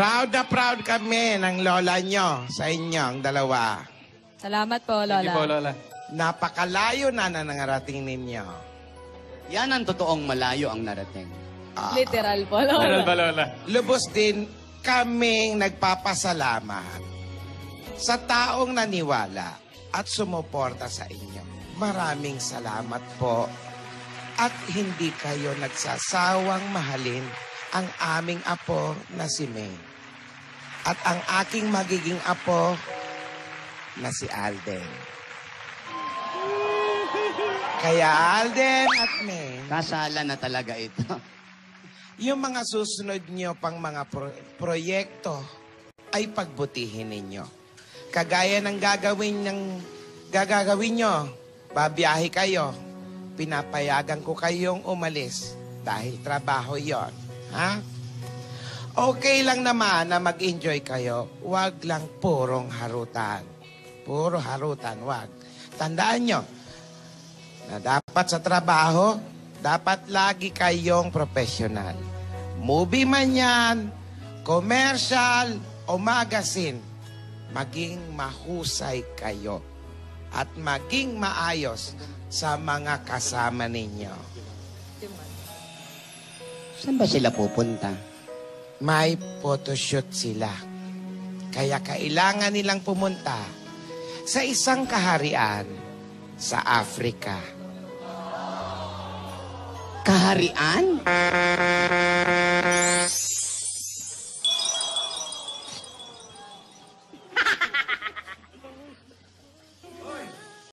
Proud na proud kami ng lola nyo sa inyong dalawa. Salamat po, Lola. Thank you po, Lola. Napakalayo na nangarating ninyo. Yan ang totoong malayo ang narating. Literal po, Lola. Meron ba, Lola? Lubos din kaming nagpapasalamat sa taong naniwala at sumuporta sa inyo. Maraming salamat po. At hindi kayo nagsasawang mahalin ang aming apo na si May. At ang aking magiging apo na si Alden. Kaya Alden at May, Kasala na talaga ito. yung mga susunod nyo pang mga proyekto ay pagbutihin ninyo. Kagaya ng gagawin nyo, babiyahe kayo. Pinapayagan ko kayong umalis dahil trabaho yon. Ha? Okay lang naman na mag-enjoy kayo. Huwag lang purong harutan. Puro harutan, wag. Tandaan nyo na dapat sa trabaho, dapat lagi kayong professional. Movie man yan, commercial o magazine, maging mahusay kayo at maging maayos sa mga kasama ninyo. Saan ba sila pupunta? May photoshoot sila. Kaya kailangan nilang pumunta sa isang kaharian sa Africa. Kaharian?